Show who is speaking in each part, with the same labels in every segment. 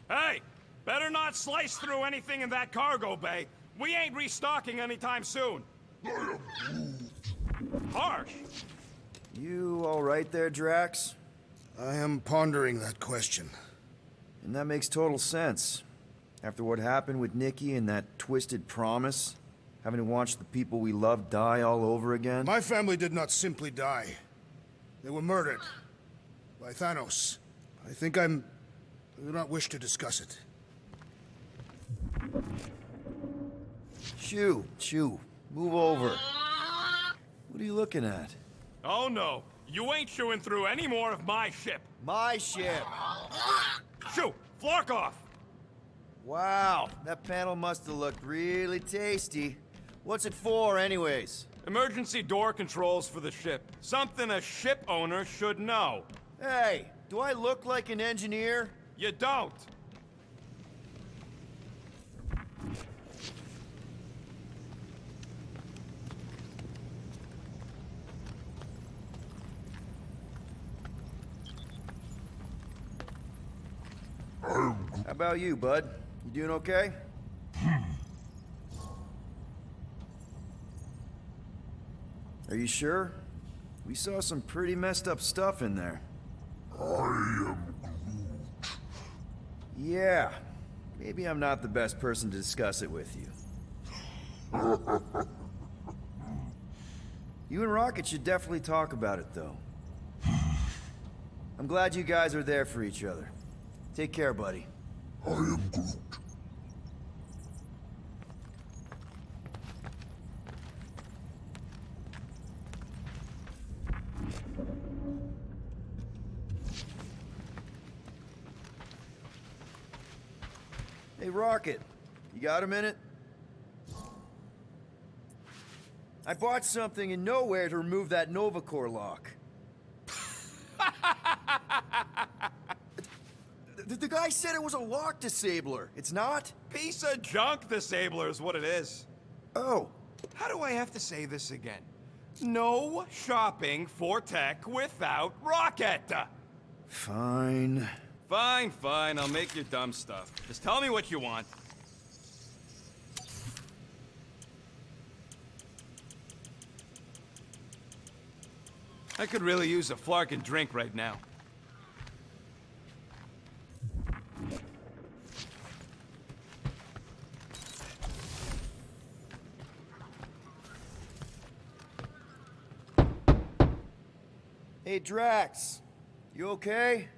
Speaker 1: Hey! Better not slice through anything in that cargo bay. We ain't restocking anytime soon. Harsh.
Speaker 2: You all right there, Drax?
Speaker 3: I am pondering that question.
Speaker 2: And that makes total sense. After what happened with Nikki and that twisted promise, having to watch the people we love die all over again.
Speaker 3: My family did not simply die. They were murdered. By Thanos. I do not wish to discuss it.
Speaker 2: Shoo, move over. What are you looking at?
Speaker 1: Oh no, you ain't chewing through any more of my ship.
Speaker 2: My ship!
Speaker 1: Shoo, flark off!
Speaker 2: Wow, that panel must have looked really tasty. What's it for, anyways?
Speaker 1: Emergency door controls for the ship. Something a ship owner should know.
Speaker 2: Hey, do I look like an engineer?
Speaker 1: You don't.
Speaker 2: How about you, bud? You doing okay? Are you sure? We saw some pretty messed up stuff in there.
Speaker 4: I am Groot.
Speaker 2: Yeah. Maybe I'm not the best person to discuss it with you. You and Rocket should definitely talk about it, though. I'm glad you guys are there for each other. Take care, buddy.
Speaker 4: I am Groot.
Speaker 2: Hey, Rocket. You got a minute? I bought something in nowhere to remove that Nova Core lock. The guy said it was a lock disabler. It's not?
Speaker 1: Piece of junk disabler is what it is.
Speaker 2: Oh.
Speaker 1: How do I have to say this again? No shopping for tech without Rocket!
Speaker 2: Fine.
Speaker 1: Fine, I'll make your dumb stuff. Just tell me what you want. I could really use a flarkin' drink right now.
Speaker 2: Hey, Drax. You okay?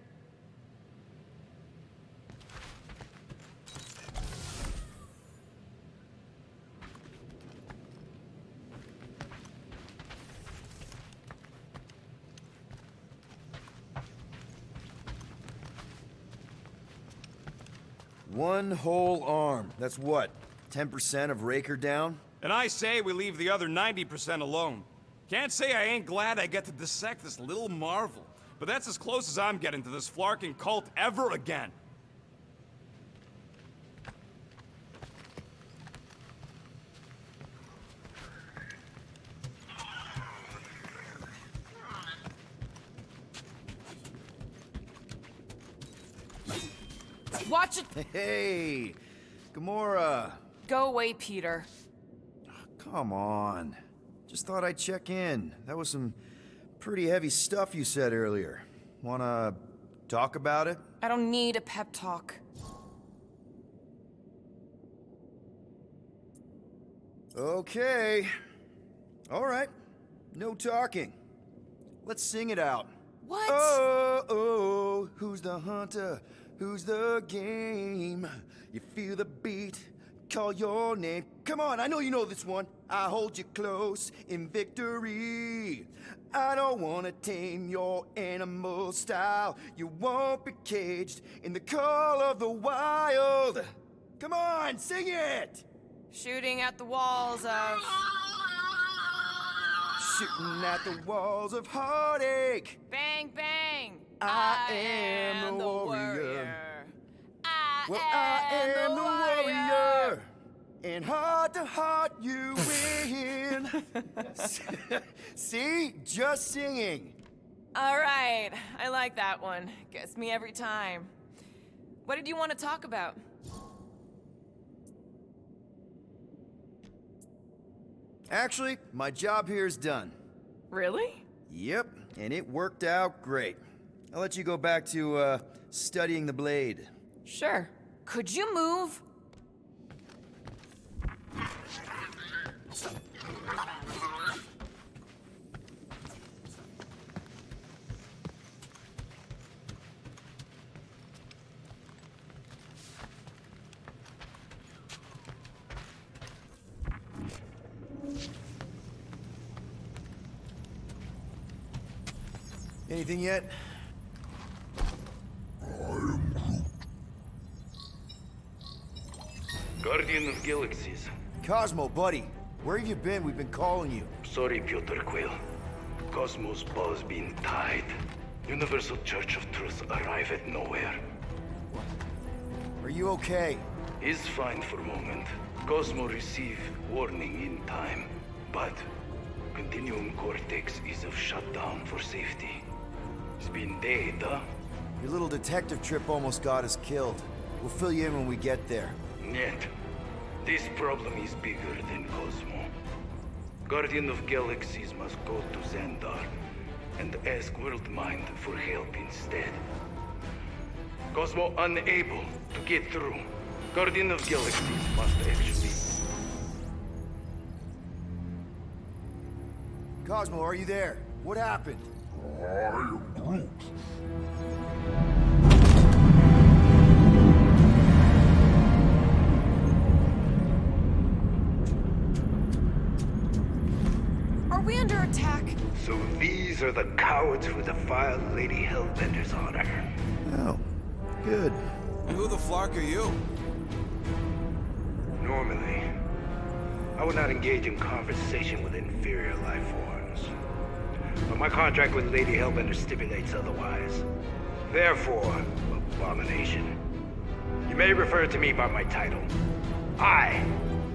Speaker 2: One whole arm. That's what? 10% of Raker down?
Speaker 1: And I say we leave the other 90% alone. Can't say I ain't glad I get to dissect this little marvel, but that's as close as I'm getting to this flarkin' cult ever again.
Speaker 5: Watch it!
Speaker 2: Hey, Gamora.
Speaker 5: Go away, Peter.
Speaker 2: Come on. Just thought I'd check in. That was some pretty heavy stuff you said earlier. Wanna talk about it?
Speaker 5: I don't need a pep talk.
Speaker 2: Okay. All right. No talking. Let's sing it out.
Speaker 5: What?
Speaker 2: Oh, who's the hunter? Who's the game? You feel the beat, call your name. Come on, I know you know this one. I hold you close in victory. I don't wanna tame your animal style. You won't be caged in the call of the wild. Come on, sing it!
Speaker 5: Shooting at the walls of...
Speaker 2: Shooting at the walls of heartache.
Speaker 5: Bang, bang!
Speaker 2: I am the warrior. I am the warrior. And heart to heart you win. See? Just singing.
Speaker 5: All right, I like that one. Gets me every time. What did you want to talk about?
Speaker 2: Actually, my job here is done.
Speaker 5: Really?
Speaker 2: Yep, and it worked out great. I'll let you go back to, studying the blade.
Speaker 5: Sure. Could you move?
Speaker 2: Anything yet?
Speaker 6: Guardian of Galaxies.
Speaker 2: Cosmo, buddy. Where have you been? We've been calling you.
Speaker 6: Sorry, Piotr Quill. Cosmos ball's been tied. Universal Church of Truth arrive at nowhere.
Speaker 2: Are you okay?
Speaker 6: Is fine for moment. Cosmo receive warning in time. But Continuum Cortex is of shutdown for safety. It's been dead, huh?
Speaker 2: Your little detective trip almost got us killed. We'll fill you in when we get there.
Speaker 6: Yet, this problem is bigger than Cosmo. Guardian of Galaxies must go to Xandar and ask Worldmind for help instead. Cosmo unable to get through. Guardian of Galaxies must actually...
Speaker 2: Cosmo, are you there? What happened?
Speaker 4: I am Groot.
Speaker 5: Are we under attack?
Speaker 6: So these are the cowards who defiled Lady Hellbender's honor.
Speaker 2: Oh, good.
Speaker 1: Who the flark are you?
Speaker 6: Normally, I would not engage in conversation with inferior life forms. But my contract with Lady Hellbender stipulates otherwise. Therefore, abomination. You may refer to me by my title. I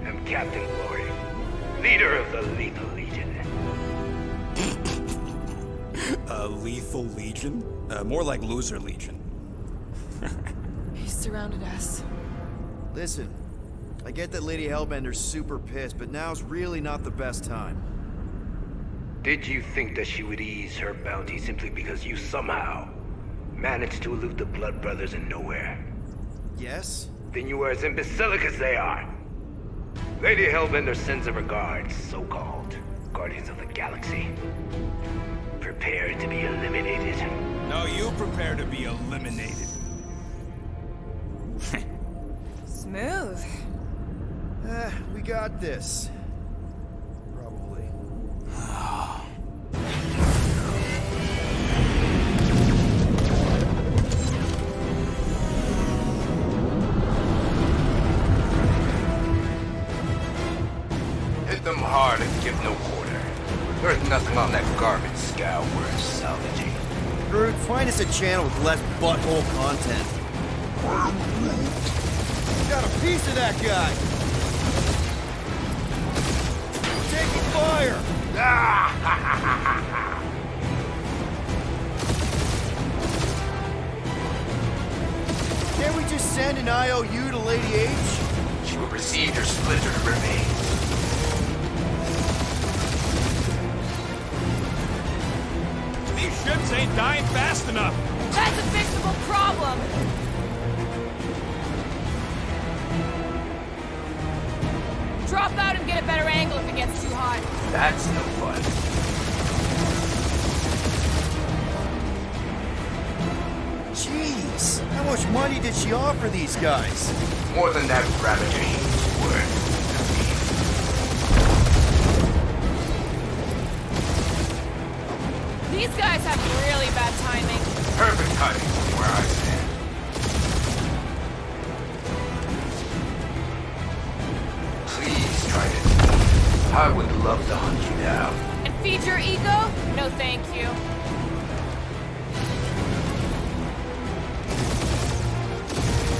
Speaker 6: am Captain Glory, leader of the Lethal Legion.
Speaker 1: Lethal Legion? More like Loser Legion.
Speaker 5: He surrounded us.
Speaker 2: Listen, I get that Lady Hellbender's super pissed, but now's really not the best time.
Speaker 6: Did you think that she would ease her bounty simply because you somehow managed to elude the Blood Brothers in nowhere?
Speaker 2: Yes?
Speaker 6: Then you are as imbecilic as they are. Lady Hellbender sends her regards, so-called Guardians of the Galaxy. Prepare to be eliminated.
Speaker 1: No, you prepare to be eliminated.
Speaker 5: Smooth.
Speaker 2: We got this. Probably.
Speaker 6: Hit them hard and give no quarter. There's nothing on that garbage scow worth salvaging.
Speaker 2: Groot, find us a channel with less butthole content. Got a piece of that guy! Taking fire! Can't we just send an IOU to Lady H?
Speaker 6: She will receive your splintered remains.
Speaker 1: These ships ain't dying fast enough.
Speaker 5: That's a fixable problem. Drop out and get a better angle if it gets too hot.
Speaker 6: That's no fun.
Speaker 2: Jeez, how much money did she offer these guys?
Speaker 6: More than that Ravager he's worth.
Speaker 5: These guys have really bad timing.
Speaker 6: Perfect timing from where I stand. Please, Trident. I would love to hunt you down.
Speaker 5: And feed your ego? No thank you.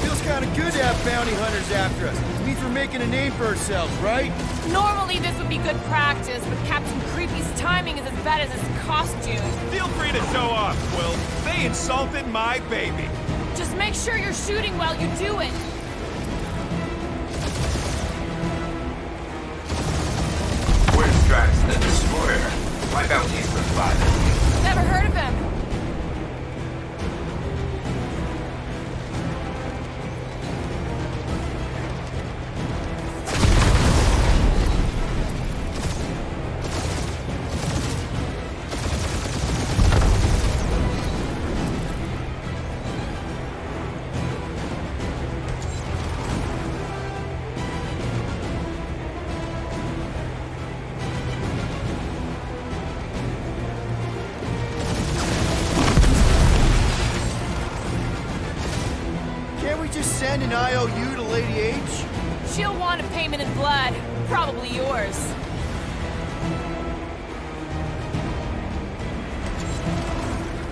Speaker 2: Feels kind of good to have bounty hunters after us. It means we're making a name for ourselves, right?
Speaker 5: Normally this would be good practice, but Captain Creepy's timing is as bad as his costume.
Speaker 1: Feel free to show off, Quill. They insulted my baby.
Speaker 5: Just make sure you're shooting while you do it.
Speaker 6: Where's Drax the Destroyer? My bounty's for 5.
Speaker 5: Never heard of him.
Speaker 2: Send an IOU to Lady H?
Speaker 5: She'll want a payment in blood. Probably yours.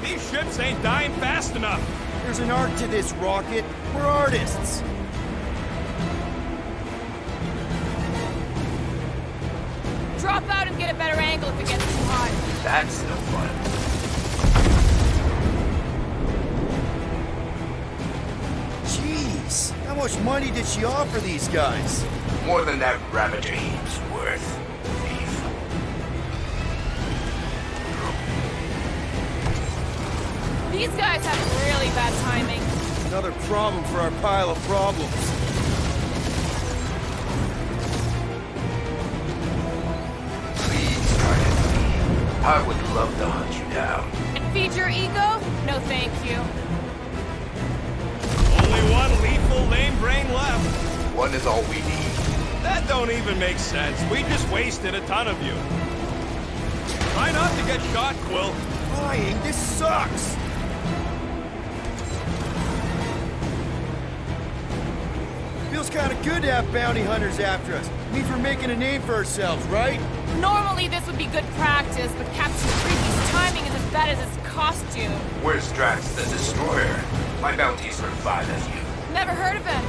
Speaker 1: These ships ain't dying fast enough.
Speaker 2: There's an art to this, Rocket. We're artists.
Speaker 5: Drop out and get a better angle if it gets too hot.
Speaker 6: That's no fun.
Speaker 2: Jeez, how much money did she offer these guys?
Speaker 6: More than that Ravager heap's worth, thief.
Speaker 5: These guys have really bad timing.
Speaker 2: Another problem for our pile of problems.
Speaker 6: Please target me. I would love to hunt you down.
Speaker 5: And feed your ego? No thank you.
Speaker 1: Only one lethal lame brain left.
Speaker 6: One is all we need.
Speaker 1: That don't even make sense. We just wasted a ton of you. Try not to get shot, Quill.
Speaker 2: Flying, this sucks! Feels kind of good to have bounty hunters after us. Means we're making a name for ourselves, right?
Speaker 5: Normally this would be good practice, but Captain Creepy's timing is as bad as his costume.
Speaker 6: Where's Drax the Destroyer? My bounty's for 5 of you.
Speaker 5: Never heard of him.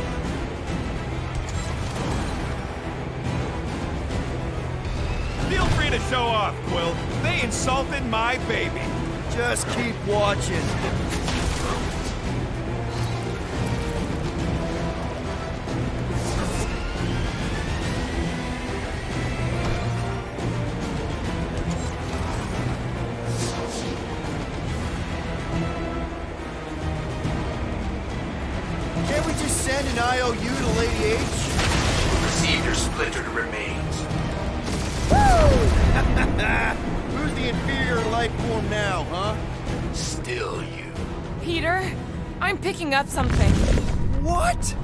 Speaker 1: Feel free to show off, Quill. They insulted my baby.
Speaker 2: Just keep watching. Can't we just send an IOU to Lady H?
Speaker 6: Receive your splintered remains.
Speaker 2: Who's the inferior life form now, huh?
Speaker 6: Still you.
Speaker 5: Peter, I'm picking up something.
Speaker 2: What?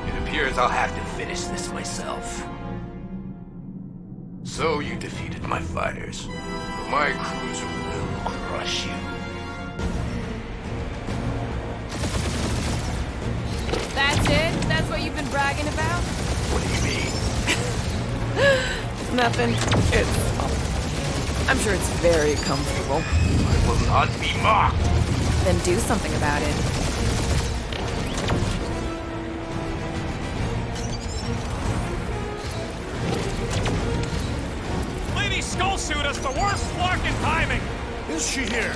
Speaker 6: It appears I'll have to finish this myself. So you defeated my fighters, but my cruiser will crush you.
Speaker 5: That's it? That's what you've been bragging about?
Speaker 6: What do you mean?
Speaker 5: Nothing. I'm sure it's very comfortable.
Speaker 6: I will not be mocked.
Speaker 5: Then do something about it.
Speaker 1: Lady Skullsuit has the worst flocking timing.
Speaker 3: Is she here?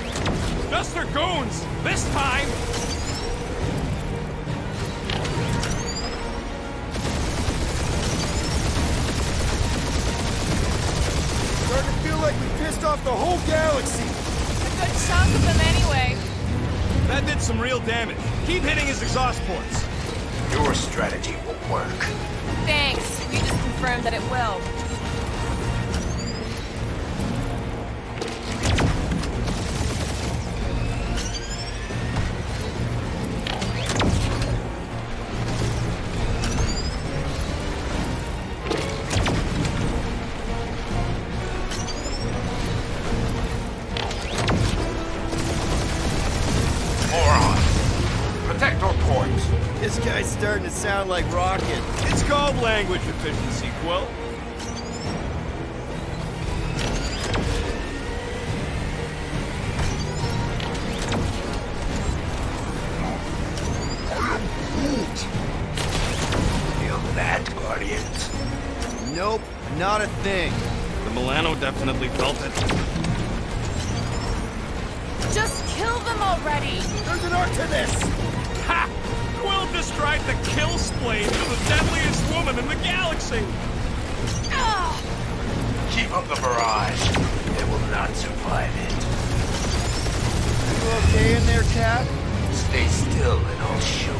Speaker 1: Just her goons. This time.
Speaker 2: Starting to feel like we pissed off the whole galaxy.
Speaker 5: A good chunk of them anyway.
Speaker 1: That did some real damage. Keep hitting his exhaust ports.
Speaker 6: Your strategy will work.
Speaker 5: Thanks. You just confirmed that it will.
Speaker 2: This guy's starting to sound like Rocket.
Speaker 1: It's called language efficiency, Quill.
Speaker 6: Feel that, Guardians?
Speaker 2: Nope, not a thing.
Speaker 1: The Milano definitely felt it.
Speaker 5: Just kill them already.
Speaker 2: There's an art to this!
Speaker 1: Ha! Quill just tried to kill Splade to the deadliest woman in the galaxy!
Speaker 6: Keep up the barrage. They will not survive it.
Speaker 2: You okay in there, Cap?
Speaker 6: Stay still and I'll show you.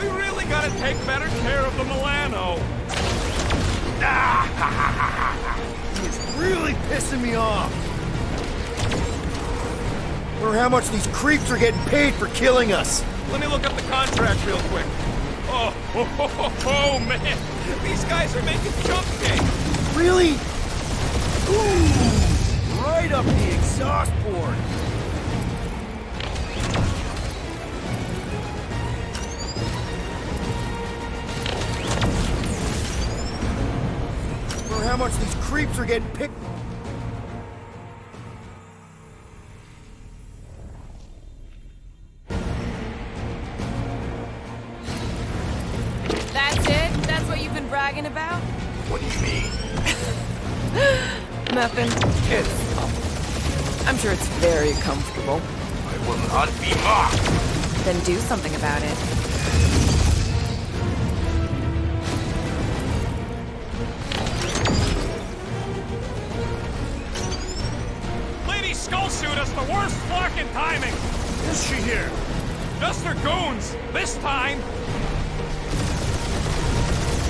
Speaker 1: We really gotta take better care of the Milano.
Speaker 2: He is really pissing me off. Wonder how much these creeps are getting paid for killing us.
Speaker 1: Let me look up the contract real quick. Oh, man! These guys are making jump cake!
Speaker 2: Really? Ooh! Right up the exhaust port. Wonder how much these creeps are getting picked.
Speaker 5: Bragging about?
Speaker 6: What do you mean?
Speaker 5: Nothing. I'm sure it's very comfortable.
Speaker 6: I will not be mocked.
Speaker 5: Then do something about it.
Speaker 1: Lady Skullsuit has the worst fucking timing!
Speaker 3: Is she here?
Speaker 1: Just her goons! This time!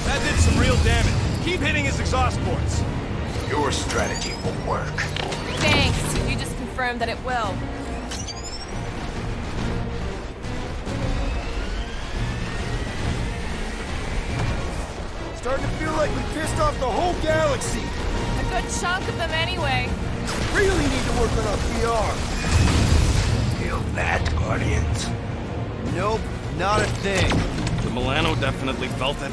Speaker 1: That did some real damage. Keep hitting his exhaust ports.
Speaker 6: Your strategy will work.
Speaker 5: Thanks. You just confirmed that it will.
Speaker 2: Starting to feel like we pissed off the whole galaxy.
Speaker 5: A good chunk of them anyway.
Speaker 2: Really need to work on our PR.
Speaker 6: Feel that, Guardians?
Speaker 2: Nope, not a thing.
Speaker 1: The Milano definitely felt it.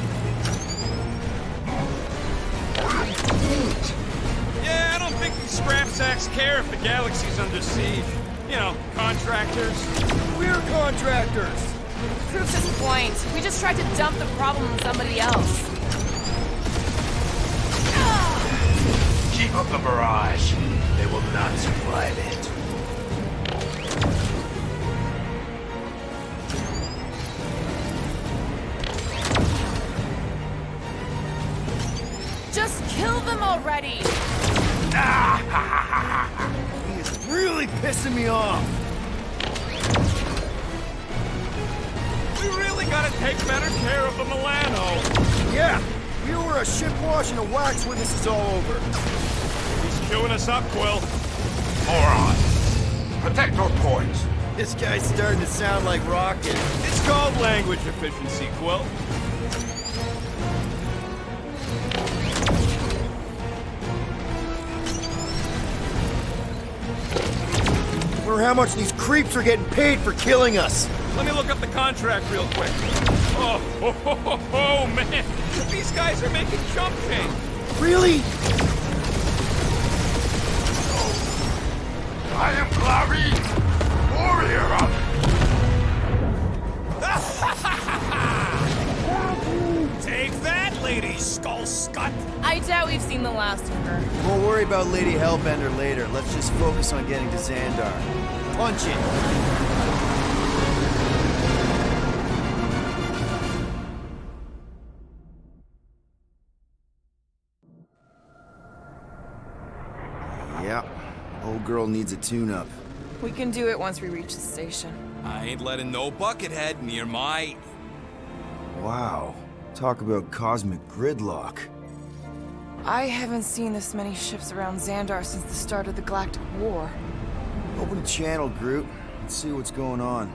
Speaker 1: Yeah, I don't think these scrap sacks care if the galaxy's under siege. You know, contractors.
Speaker 2: We're contractors.
Speaker 5: Proves his point. We just tried to dump the problem on somebody else.
Speaker 6: Keep up the barrage. They will not survive it.
Speaker 5: Just kill them already!
Speaker 2: He is really pissing me off.
Speaker 1: We really gotta take better care of the Milano.
Speaker 2: Yeah, you were a ship wash and a wax when this is all over.
Speaker 1: He's queuing us up, Quill.
Speaker 6: Moron. Protect your points.
Speaker 2: This guy's starting to sound like Rocket.
Speaker 1: It's called language efficiency, Quill.
Speaker 2: Wonder how much these creeps are getting paid for killing us.
Speaker 1: Let me look up the contract real quick. Oh, man! These guys are making jump cake!
Speaker 2: Really?
Speaker 6: I am Clary, warrior of...
Speaker 1: Take that, Lady Skull Scut!
Speaker 5: I doubt we've seen the last of her.
Speaker 2: We'll worry about Lady Hellbender later. Let's just focus on getting to Xandar. Punch it! Yeah, old girl needs a tune-up.
Speaker 5: We can do it once we reach the station.
Speaker 1: I ain't letting no buckethead near my...
Speaker 2: Wow, talk about cosmic gridlock.
Speaker 5: I haven't seen this many ships around Xandar since the start of the Galactic War.
Speaker 2: Open a channel, Groot. Let's see what's going on.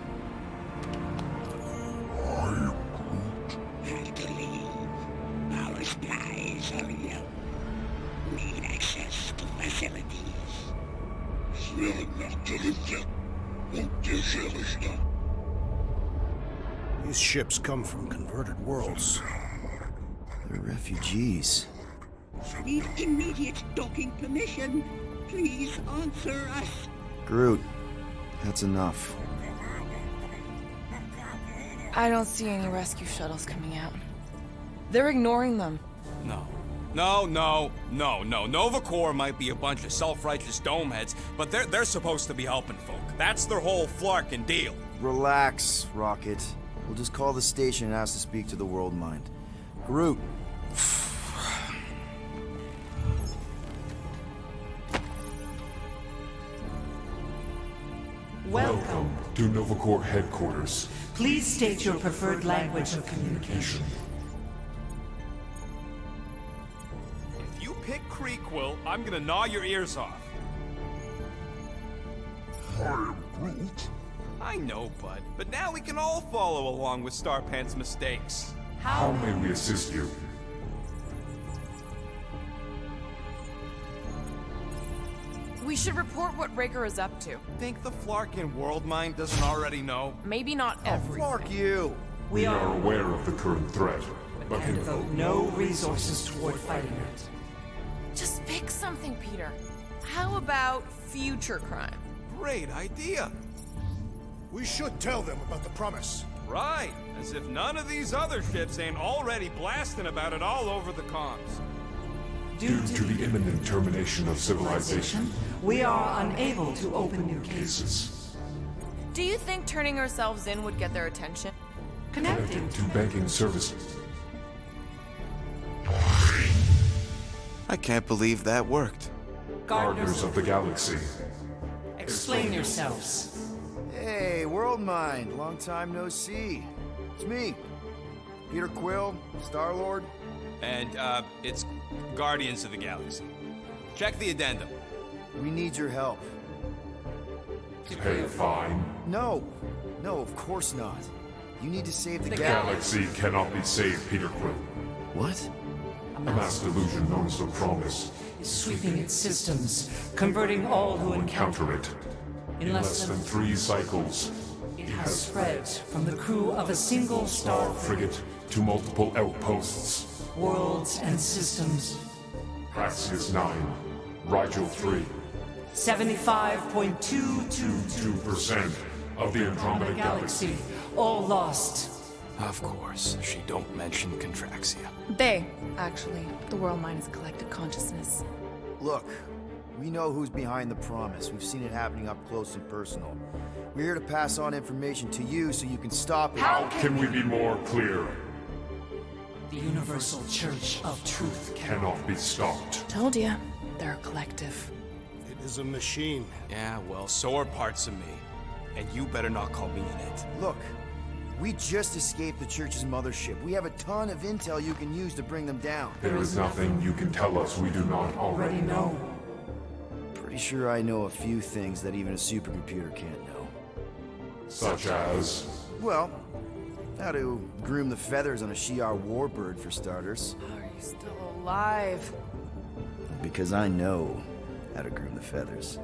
Speaker 7: Our spies are young. Need access to facilities.
Speaker 3: These ships come from converted worlds.
Speaker 2: They're refugees.
Speaker 7: Need immediate docking permission. Please answer us.
Speaker 2: Groot, that's enough.
Speaker 5: I don't see any rescue shuttles coming out. They're ignoring them.
Speaker 1: No. No. Nova Corps might be a bunch of self-righteous domeheads, but they're supposed to be helping folk. That's their whole flarkin' deal.
Speaker 2: Relax, Rocket. We'll just call the station and ask to speak to the World Mind. Groot.
Speaker 4: Welcome to Nova Corps headquarters.
Speaker 8: Please state your preferred language of communication.
Speaker 1: If you pick Quill, I'm gonna gnaw your ears off.
Speaker 4: I am Groot.
Speaker 1: I know, bud, but now we can all follow along with Starpant's mistakes.
Speaker 4: How may we assist you?
Speaker 5: We should report what Raker is up to.
Speaker 1: Think the Flarkin World Mind doesn't already know?
Speaker 5: Maybe not everything.
Speaker 2: Fuck you!
Speaker 4: We are aware of the current threat, but
Speaker 8: And
Speaker 4: can
Speaker 8: devote no resources toward fighting it.
Speaker 5: Just pick something, Peter. How about future crime?
Speaker 1: Great idea.
Speaker 3: We should tell them about the promise.
Speaker 1: Right, as if none of these other ships ain't already blasting about it all over the comms.
Speaker 4: due to the imminent termination of civilization,
Speaker 8: we are unable to open new cases.
Speaker 4: cases
Speaker 5: Do you think turning ourselves in would get their attention?
Speaker 8: Connected.
Speaker 4: to banking services.
Speaker 2: I can't believe that worked.
Speaker 4: Gardeners of the Galaxy.
Speaker 8: Explain yourselves.
Speaker 2: Hey, World Mind. Long time no see. It's me. Peter Quill, Star-Lord.
Speaker 1: And, it's Guardians of the Galaxy. Check the addendum.
Speaker 2: We need your help.
Speaker 4: Pay a fine.
Speaker 2: No, of course not. You need to save the
Speaker 4: Galaxy cannot be saved, Peter Quill.
Speaker 2: What?
Speaker 4: A mass delusion known as the Promise.
Speaker 8: Is sweeping its systems, converting all who encounter
Speaker 4: Counter it.
Speaker 8: in less than
Speaker 4: 3 cycles,
Speaker 8: it has spread from the crew of a single star
Speaker 4: frigate to multiple outposts.
Speaker 8: worlds and systems.
Speaker 4: Praxius 9, Rigel 3,
Speaker 8: 75.222
Speaker 4: 2% of the Andromeda Galaxy.
Speaker 8: galaxy, all lost.
Speaker 1: Of course, she don't mention Contraxia.
Speaker 5: They, actually. The world mind is collective consciousness.
Speaker 2: Look, we know who's behind the promise. We've seen it happening up close and personal. We're here to pass on information to you so you can stop it.
Speaker 8: How
Speaker 4: Can we be more clear?
Speaker 8: The Universal Church of Truth
Speaker 4: Cannot be stopped.
Speaker 5: Told ya. They're a collective.
Speaker 3: It is a machine.
Speaker 1: Yeah, well, so are parts of me. And you better not call me in it.
Speaker 2: Look, we just escaped the church's mothership. We have a ton of intel you can use to bring them down.
Speaker 4: There is nothing you can tell us we do not
Speaker 8: already
Speaker 4: already
Speaker 8: know.
Speaker 2: Pretty sure I know a few things that even a supercomputer can't know.
Speaker 4: Such as...
Speaker 2: Well, how to groom the feathers on a Shi'ar warbird, for starters.
Speaker 5: Are you still alive?
Speaker 2: Because I know how to groom the feathers.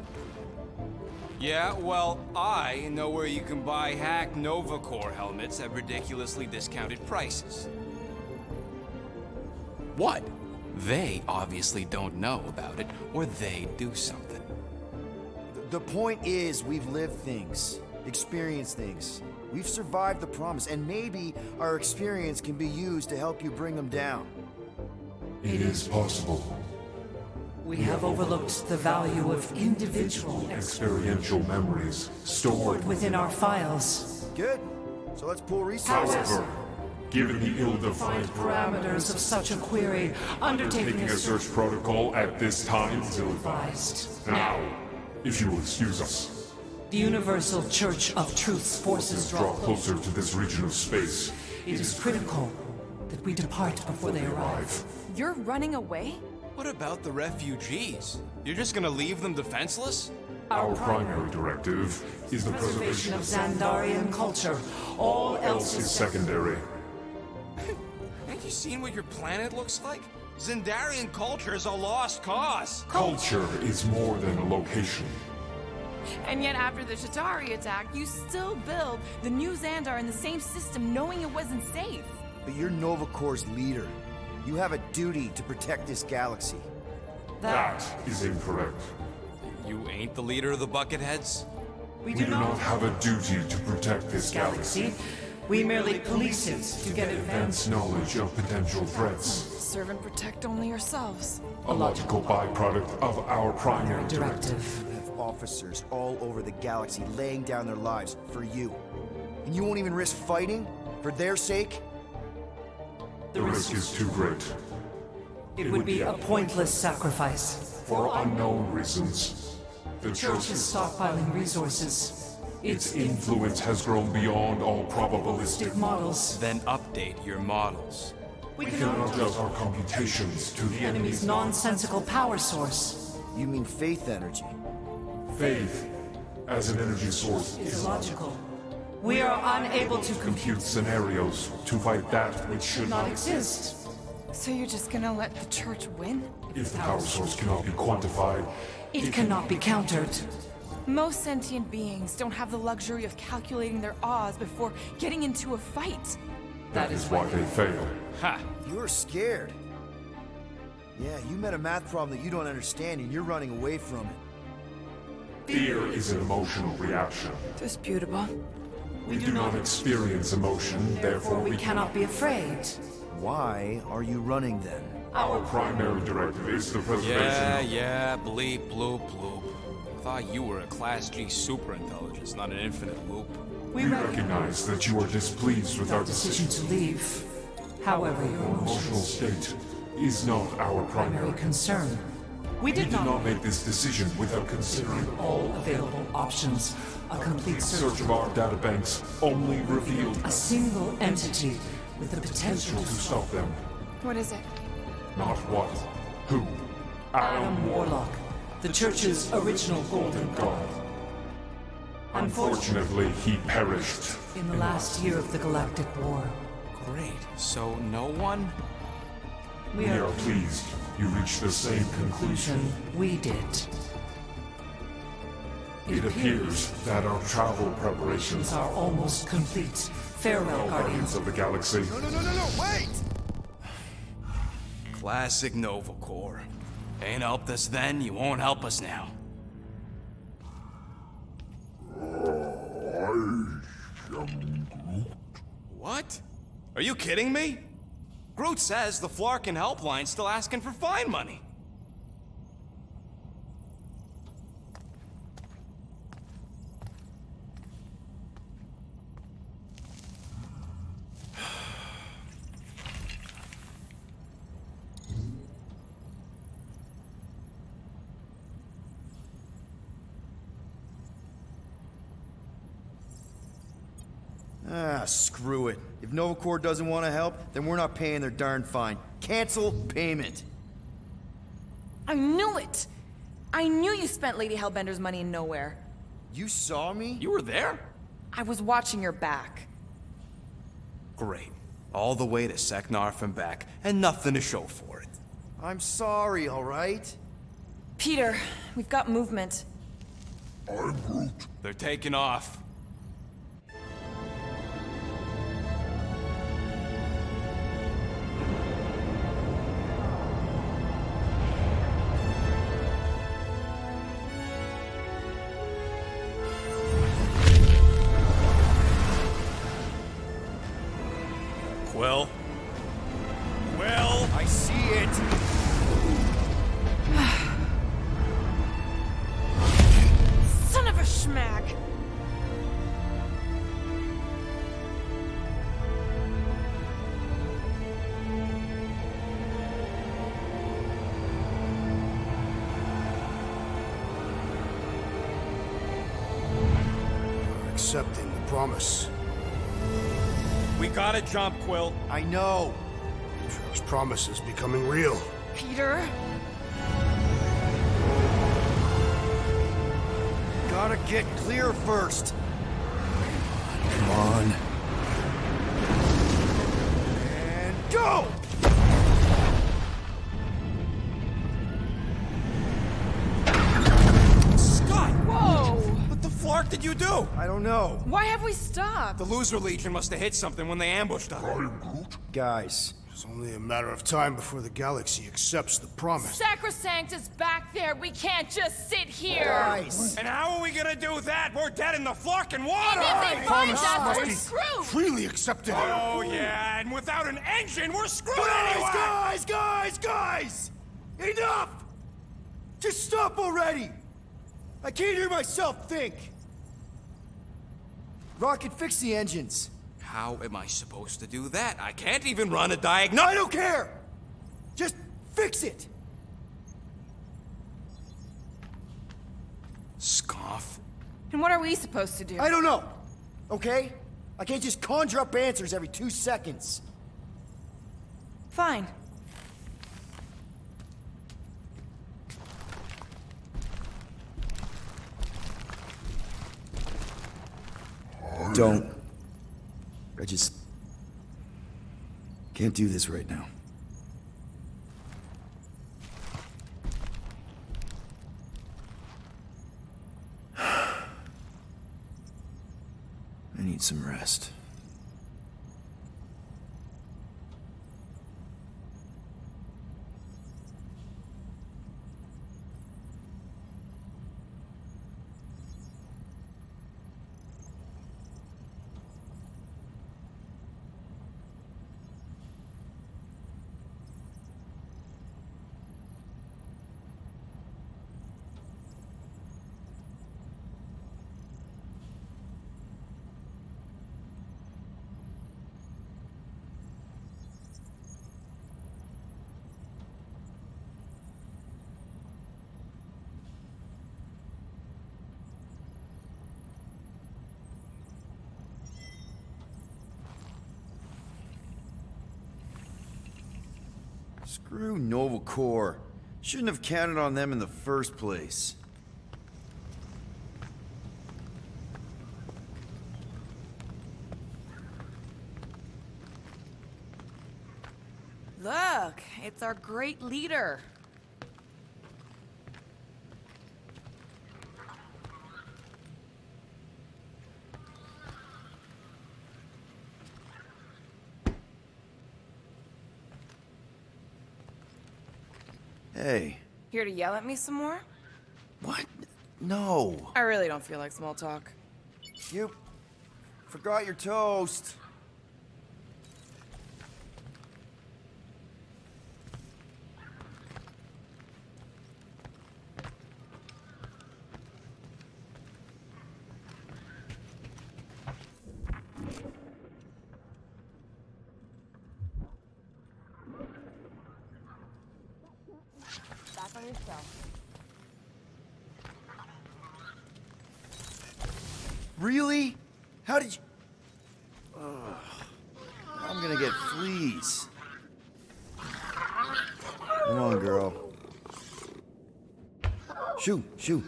Speaker 1: Yeah, well, I know where you can buy hack Nova Corps helmets at ridiculously discounted prices. What? They obviously don't know about it, or they do something.
Speaker 2: The point is, we've lived things, experienced things. We've survived the promise, and maybe our experience can be used to help you bring them down.
Speaker 4: It is possible.
Speaker 8: We have overlooked the value of individual
Speaker 4: Experiential memories stored
Speaker 8: within our files.
Speaker 2: Good. So let's pull resources.
Speaker 4: However, given the ill-defined
Speaker 8: Parameters of such a query, undertaking
Speaker 4: taking a search protocol at this time is
Speaker 8: ill-advised.
Speaker 4: Now, if you will excuse us,
Speaker 8: The Universal Church of Truth's forces
Speaker 4: draw closer to this region of space.
Speaker 8: It is critical that we depart before they arrive.
Speaker 5: You're running away?
Speaker 1: What about the refugees? You're just gonna leave them defenseless?
Speaker 4: Our primary directive is the preservation
Speaker 8: Preservation of
Speaker 4: of
Speaker 8: Xandarian culture. All else
Speaker 4: is
Speaker 8: is
Speaker 4: secondary.
Speaker 1: Ain't you seen what your planet looks like? Xandarian culture is a lost cause.
Speaker 4: Culture is more than a location.
Speaker 5: And yet after the Shatari attack, you still build the new Xandar in the same system knowing it wasn't safe.
Speaker 2: But you're Nova Corps' leader. You have a duty to protect this galaxy.
Speaker 4: That is incorrect.
Speaker 1: You ain't the leader of the Bucketheads?
Speaker 8: We
Speaker 4: We do not have a duty to protect this galaxy.
Speaker 8: galaxy. We merely police it to get
Speaker 4: Advanced knowledge of potential threats.
Speaker 5: Serve and protect only yourselves.
Speaker 4: A logical byproduct of our primary directive.
Speaker 8: directive.
Speaker 2: You have officers all over the galaxy laying down their lives for you. And you won't even risk fighting? For their sake?
Speaker 4: The risk is too great.
Speaker 8: It would be a pointless sacrifice.
Speaker 4: For unknown reasons. The
Speaker 8: Church is stockpiling resources.
Speaker 4: Its influence has grown beyond all probabilistic
Speaker 8: Models.
Speaker 1: Then update your models.
Speaker 8: We
Speaker 4: We
Speaker 8: can
Speaker 4: cannot adjust our computations to the
Speaker 8: enemy's
Speaker 4: enemy's
Speaker 8: nonsensical power source.
Speaker 2: You mean faith energy?
Speaker 4: faith as an energy source
Speaker 8: Is
Speaker 4: is
Speaker 8: illogical. We are unable to
Speaker 4: compute scenarios to fight that which should
Speaker 8: not
Speaker 4: not
Speaker 8: exist.
Speaker 5: So you're just gonna let the church win?
Speaker 4: If the power source cannot be quantified,
Speaker 8: It cannot be countered.
Speaker 5: Most sentient beings don't have the luxury of calculating their odds before getting into a fight.
Speaker 4: that is why they fail.
Speaker 1: Ha!
Speaker 2: You're scared. Yeah, you met a math problem that you don't understand and you're running away from it.
Speaker 4: Fear is an emotional reaction.
Speaker 5: Disputable.
Speaker 4: We do not experience emotion, therefore
Speaker 8: We cannot be afraid.
Speaker 2: Why are you running then?
Speaker 4: Our primary directive is the preservation
Speaker 1: Yeah, bleep, bloop, bloop. Thought you were a Class G superintelligence, not an infinite loop.
Speaker 8: We
Speaker 4: We
Speaker 8: recognize
Speaker 4: recognize that you are displeased with our
Speaker 8: decision
Speaker 4: decision.
Speaker 8: to leave. However, your
Speaker 4: Emotional state is not our
Speaker 8: primary
Speaker 4: primary.
Speaker 8: concern. We
Speaker 4: We
Speaker 8: did
Speaker 4: did not
Speaker 8: not
Speaker 4: make this decision without considering
Speaker 8: all available options. A complete
Speaker 4: search
Speaker 8: search
Speaker 4: of our databanks only revealed
Speaker 8: a single entity with the
Speaker 4: potential
Speaker 8: potential
Speaker 4: to stop them.
Speaker 5: What is it?
Speaker 4: Not what, who.
Speaker 8: Adam Warlock, the Church's original golden god.
Speaker 4: Unfortunately, he perished.
Speaker 8: In the last year of the Galactic War,
Speaker 1: Great. So no one?
Speaker 8: we
Speaker 4: We
Speaker 8: are
Speaker 4: are pleased you reached the same conclusion.
Speaker 8: we did.
Speaker 4: It appears that our travel preparations
Speaker 8: are almost complete. Farewell,
Speaker 4: Guardians
Speaker 8: Guardians.
Speaker 4: of the Galaxy.
Speaker 2: No, wait!
Speaker 1: Classic Nova Corps. Ain't helped us then, you won't help us now. What? Are you kidding me? Groot says the Flarkin helpline's still asking for fine money.
Speaker 2: Ah, screw it. If Nova Corps doesn't want to help, then we're not paying their darn fine. Cancel payment.
Speaker 5: I knew it! I knew you spent Lady Hellbender's money in nowhere.
Speaker 2: You saw me?
Speaker 1: You were there?
Speaker 5: I was watching your back.
Speaker 1: Great. All the way to Seknarf and back, and nothing to show for it.
Speaker 2: I'm sorry, all right?
Speaker 5: Peter, we've got movement.
Speaker 1: They're taking off. Quill? Quill?
Speaker 2: I see it.
Speaker 5: Son of a schmack!
Speaker 3: Accepting the promise.
Speaker 1: We gotta jump, Quill.
Speaker 2: I know.
Speaker 3: Those promises becoming real.
Speaker 5: Peter?
Speaker 2: Gotta get clear first. Come on. And go!
Speaker 1: Scott!
Speaker 5: Whoa!
Speaker 1: What the flark did you do?
Speaker 2: I don't know.
Speaker 5: Why have we stopped?
Speaker 1: The Loser Legion must have hit something when they ambushed us.
Speaker 2: Guys,
Speaker 3: It's only a matter of time before the galaxy accepts the promise.
Speaker 5: Sacrosanct is back there. We can't just sit here.
Speaker 2: Guys!
Speaker 1: And how are we gonna do that? We're dead in the fucking water!
Speaker 5: And if they find
Speaker 3: Promise
Speaker 5: us,
Speaker 3: must
Speaker 5: we're
Speaker 3: be
Speaker 5: screwed.
Speaker 3: freely accepted.
Speaker 1: Oh yeah, and without an engine, we're screwed anyway!
Speaker 2: Guys! Enough! Just stop already! I can't hear myself think! Rocket, fix the engines.
Speaker 1: How am I supposed to do that? I can't even run a diagnostic.
Speaker 2: I don't care! Just fix it!
Speaker 1: Scoff.
Speaker 5: And what are we supposed to do?
Speaker 2: I don't know, okay? I can't just conjure up answers every 2 seconds.
Speaker 5: Fine.
Speaker 2: Don't. I just can't do this right now. I need some rest. Screw Nova Corps. Shouldn't have counted on them in the first place.
Speaker 5: Look, it's our great leader.
Speaker 2: Hey.
Speaker 5: Here to yell at me some more?
Speaker 2: What? No.
Speaker 5: I really don't feel like small talk.
Speaker 2: You forgot your toast.
Speaker 5: Back on yourself.
Speaker 2: Really? How did you... Ugh. I'm gonna get fleas. Come on, girl. Shoo, shoo.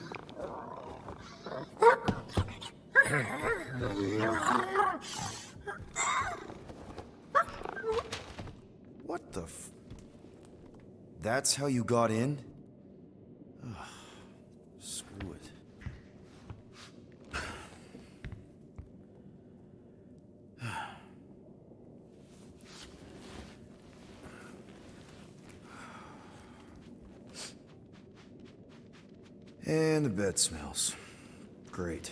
Speaker 2: What the f... That's how you got in? Ugh. Screw it. And the bed smells. Great.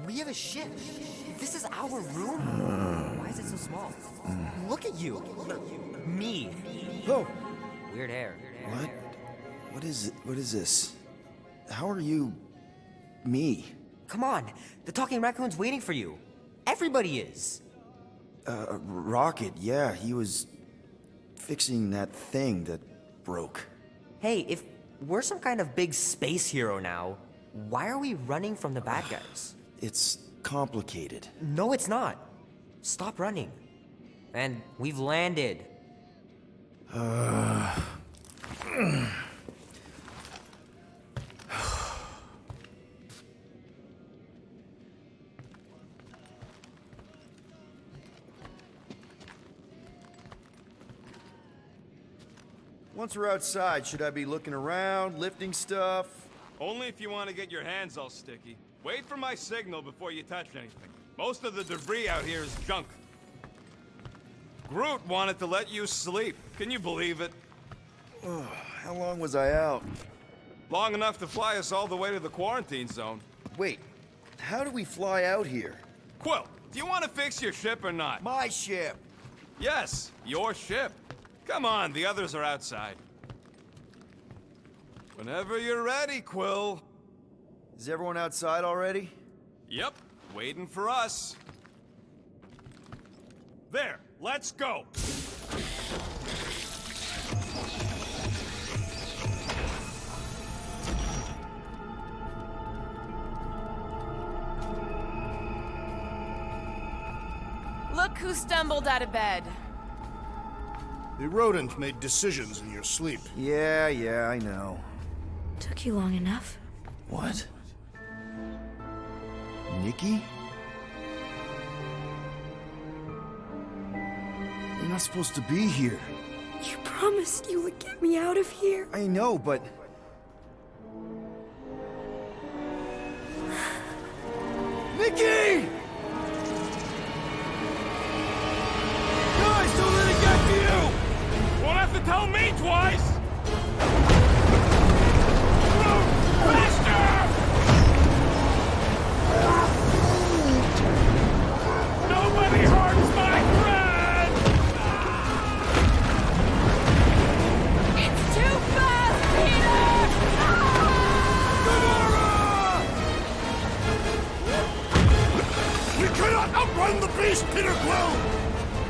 Speaker 9: We have a ship. This is our room. Why is it so small? Look at you. Me.
Speaker 2: Oh,
Speaker 9: Weird hair.
Speaker 2: What? What is this? How are you... me?
Speaker 9: Come on, the talking raccoon's waiting for you. Everybody is.
Speaker 2: Rocket, yeah, he was... fixing that thing that broke.
Speaker 9: Hey, if we're some kind of big space hero now, why are we running from the bad guys?
Speaker 2: It's complicated.
Speaker 9: No, it's not. Stop running. And we've landed.
Speaker 2: Once we're outside, should I be looking around, lifting stuff?
Speaker 1: Only if you want to get your hands all sticky. Wait for my signal before you touch anything. Most of the debris out here is junk. Groot wanted to let you sleep. Can you believe it?
Speaker 2: How long was I out?
Speaker 1: Long enough to fly us all the way to the quarantine zone.
Speaker 2: Wait, how do we fly out here?
Speaker 1: Quill, do you want to fix your ship or not?
Speaker 2: My ship!
Speaker 1: Yes, your ship. Come on, the others are outside. Whenever you're ready, Quill.
Speaker 2: Is everyone outside already?
Speaker 1: Yep, waiting for us. There, let's go.
Speaker 5: Look who stumbled out of bed.
Speaker 3: The rodent made decisions in your sleep.
Speaker 2: Yeah, I know.
Speaker 10: Took you long enough.
Speaker 2: What? Nikki? You're not supposed to be here.
Speaker 10: You promised you would get me out of here.
Speaker 2: I know, but... Nikki! Guys, don't let it get to you!
Speaker 1: Won't have to tell me twice! Faster! Nobody hurts my friend!
Speaker 5: It's too fast, Peter!
Speaker 3: We cannot outrun the beast, Peter Quill!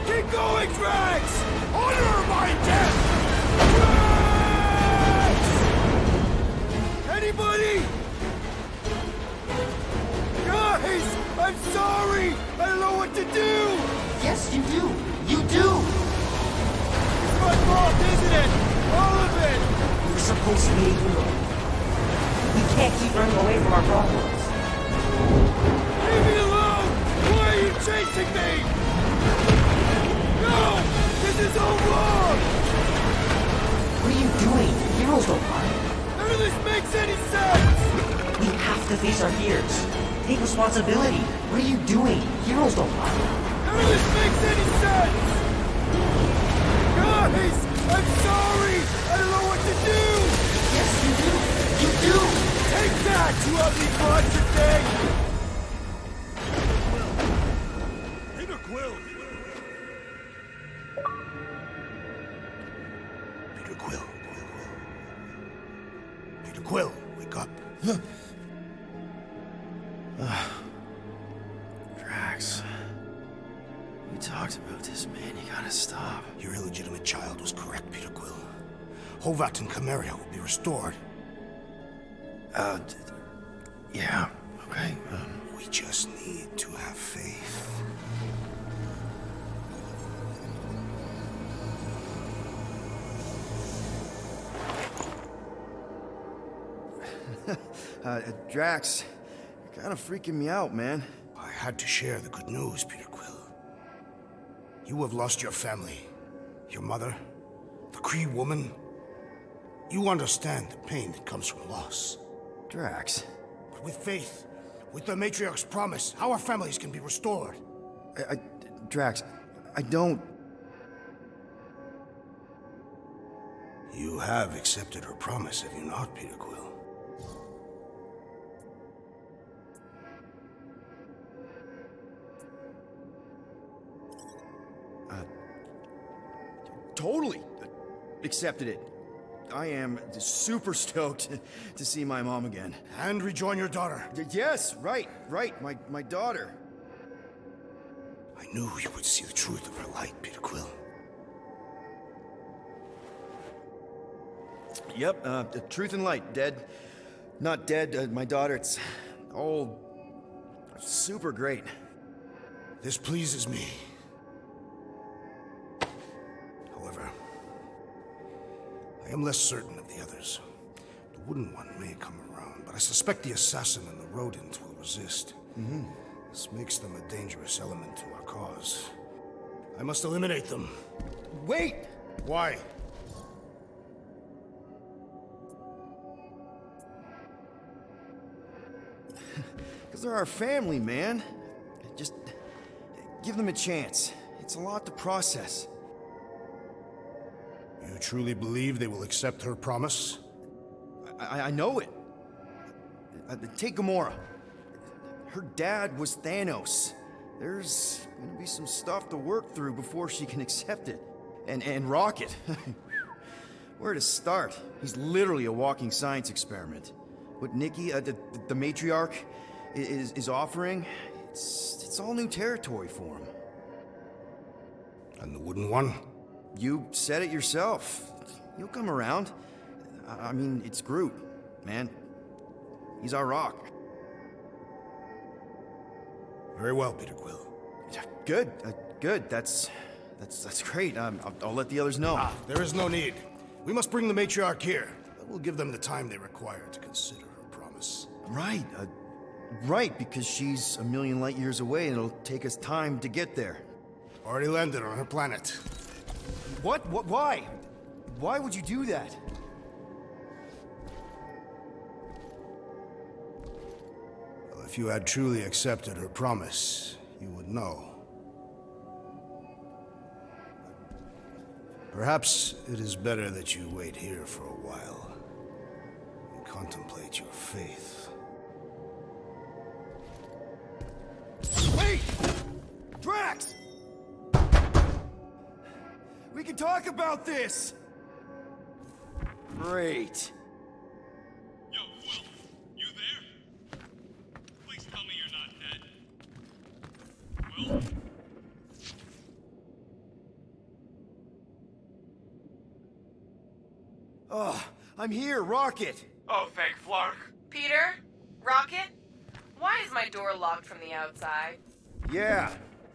Speaker 2: Keep going, Drax!
Speaker 3: Honor my death!
Speaker 2: Anybody? Guys! I'm sorry! I don't know what to do!
Speaker 9: Yes, you do. You do.
Speaker 2: It's my fault, isn't it? All of it!
Speaker 9: We're supposed to be a hero. We can't keep running away from our problems.
Speaker 2: Leave me alone! Why are you chasing me? No! This is all wrong!
Speaker 9: What are you doing? Heroes don't run.
Speaker 2: None of this makes any sense!
Speaker 9: We have to face our fears. Take responsibility. What are you doing? Heroes don't run.
Speaker 2: None of this makes any sense! Guys! I'm sorry! I don't know what to do!
Speaker 9: Yes, you do. You do.
Speaker 2: Take that, you ugly monster thing!
Speaker 3: Peter Quill! Peter Quill. Peter Quill, wake up.
Speaker 2: Drax. We talked about this, man. You gotta stop.
Speaker 3: Your illegitimate child was correct, Peter Quill. Hovat and Camaria will be restored.
Speaker 2: Yeah, okay.
Speaker 3: We just need to have faith.
Speaker 2: Drax, you're kind of freaking me out, man.
Speaker 3: I had to share the good news, Peter Quill. You have lost your family. Your mother, the Kree woman. You understand the pain that comes from loss.
Speaker 2: Drax.
Speaker 3: But with faith, with the Matriarch's promise, our families can be restored.
Speaker 2: Drax, I don't...
Speaker 3: You have accepted her promise, have you not, Peter Quill?
Speaker 2: Totally. accepted it. I am super stoked to see my mom again.
Speaker 3: And rejoin your daughter.
Speaker 2: Yes, right, my daughter.
Speaker 3: I knew you would see the truth of her light, Peter Quill.
Speaker 2: Yep, the truth and light, dead. Not dead, my daughter, it's all super great.
Speaker 3: This pleases me. However, I am less certain of the others. The wooden one may come around, but I suspect the assassin and the rodent will resist. This makes them a dangerous element to our cause. I must eliminate them.
Speaker 2: Wait!
Speaker 3: Why?
Speaker 2: Because they're our family, man. Just give them a chance. It's a lot to process.
Speaker 3: You truly believe they will accept her promise?
Speaker 2: I know it. Take Gamora. Her dad was Thanos. There's gonna be some stuff to work through before she can accept it. And Rocket. Where to start? He's literally a walking science experiment. What Nikki, the matriarch, is offering, it's all new territory for him.
Speaker 3: And the wooden one?
Speaker 2: You said it yourself. He'll come around. I mean, it's Groot, man. He's our rock.
Speaker 3: Very well, Peter Quill.
Speaker 2: Good, good. That's great. I'll let the others know.
Speaker 3: There is no need. We must bring the matriarch here. That will give them the time they require to consider her promise.
Speaker 2: Right, right, because she's a million light years away and it'll take us time to get there.
Speaker 3: Already landed on her planet.
Speaker 2: What? Why? Why would you do that?
Speaker 3: Well, if you had truly accepted her promise, you would know. Perhaps it is better that you wait here for a while and contemplate your faith.
Speaker 2: Wait! Drax! We can talk about this! Great.
Speaker 1: Yo, Quill, you there? Please tell me you're not dead. Quill?
Speaker 2: Oh, I'm here, Rocket!
Speaker 1: Oh, thank Flark.
Speaker 5: Peter? Rocket? Why is my door locked from the outside?
Speaker 2: Yeah,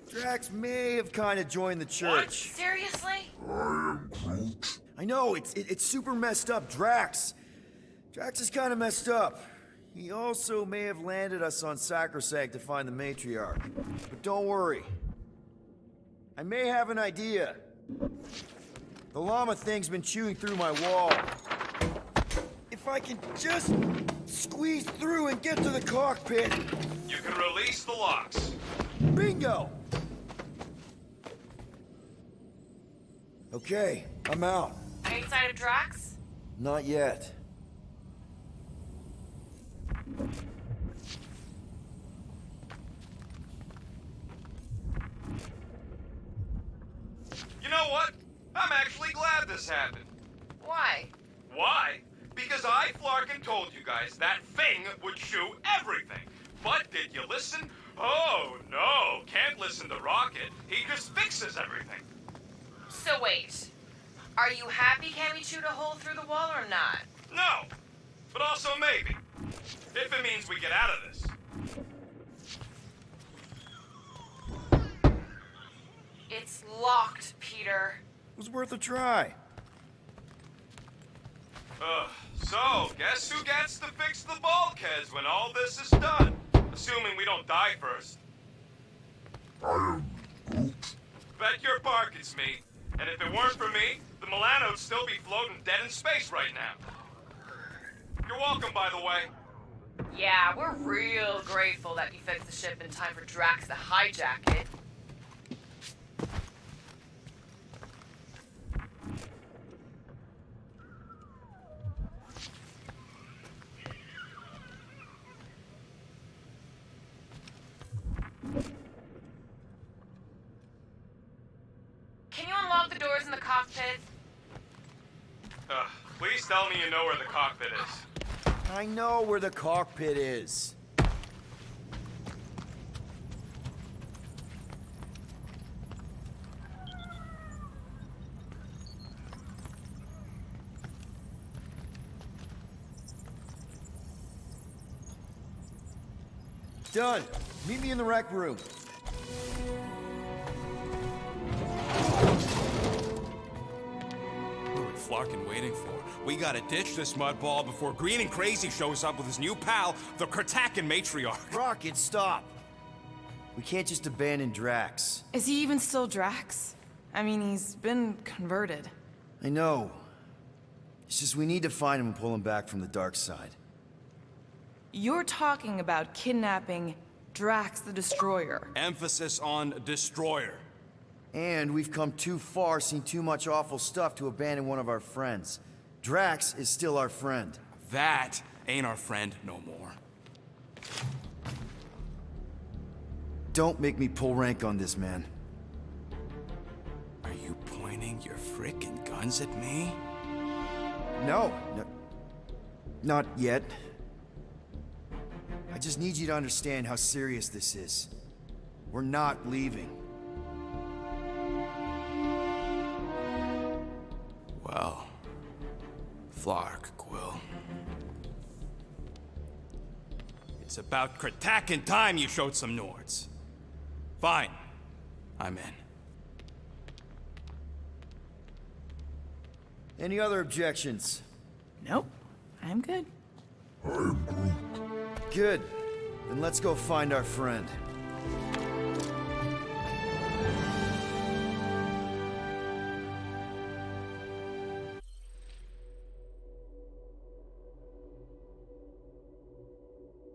Speaker 2: Drax may have kind of joined the church.
Speaker 5: Seriously?
Speaker 2: I know, it's super messed up, Drax is kind of messed up. He also may have landed us on Sacrosanct to find the matriarch. But don't worry. I may have an idea. The llama thing's been chewing through my wall. If I can just squeeze through and get to the cockpit...
Speaker 1: You can release the locks.
Speaker 2: Bingo! Okay, I'm out.
Speaker 5: Any sign of Drax?
Speaker 2: Not yet.
Speaker 1: You know what? I'm actually glad this happened.
Speaker 5: Why?
Speaker 1: Why? Because I, Flarkin, told you guys that thing would chew everything. But did you listen? Oh, no. Can't listen to Rocket. He just fixes everything.
Speaker 5: So wait. Are you happy Cammy chewed a hole through the wall or not?
Speaker 1: No. But also maybe. If it means we get out of this.
Speaker 5: It's locked, Peter.
Speaker 2: It was worth a try.
Speaker 1: So, guess who gets to fix the bulkheads when all this is done? Assuming we don't die first.
Speaker 4: I am Groot.
Speaker 1: Bet your bark it's me. And if it weren't for me, the Milano would still be floating dead in space right now. You're welcome, by the way.
Speaker 5: Yeah, we're real grateful that you fixed the ship in time for Drax to hijack it. Can you unlock the doors in the cockpit?
Speaker 1: Please tell me you know where the cockpit is.
Speaker 2: I know where the cockpit is. Done. Meet me in the rec room.
Speaker 11: What are we flarkin' waiting for? We gotta ditch this mudball before Green and Crazy shows up with his new pal, the Kratakan matriarch.
Speaker 2: Rocket, stop! We can't just abandon Drax.
Speaker 5: Is he even still Drax? I mean, he's been converted.
Speaker 2: I know. It's just we need to find him and pull him back from the dark side.
Speaker 5: You're talking about kidnapping Drax the Destroyer.
Speaker 11: Emphasis on destroyer.
Speaker 2: And we've come too far, seen too much awful stuff to abandon one of our friends. Drax is still our friend.
Speaker 11: That ain't our friend no more.
Speaker 2: Don't make me pull rank on this, man.
Speaker 11: Are you pointing your frickin' guns at me?
Speaker 2: No, not yet. I just need you to understand how serious this is. We're not leaving.
Speaker 11: Well, Flark, Quill. It's about Kratakan time you showed some Nords. Fine. I'm in.
Speaker 2: Any other objections?
Speaker 5: Nope. I'm good.
Speaker 2: Good. Then let's go find our friend.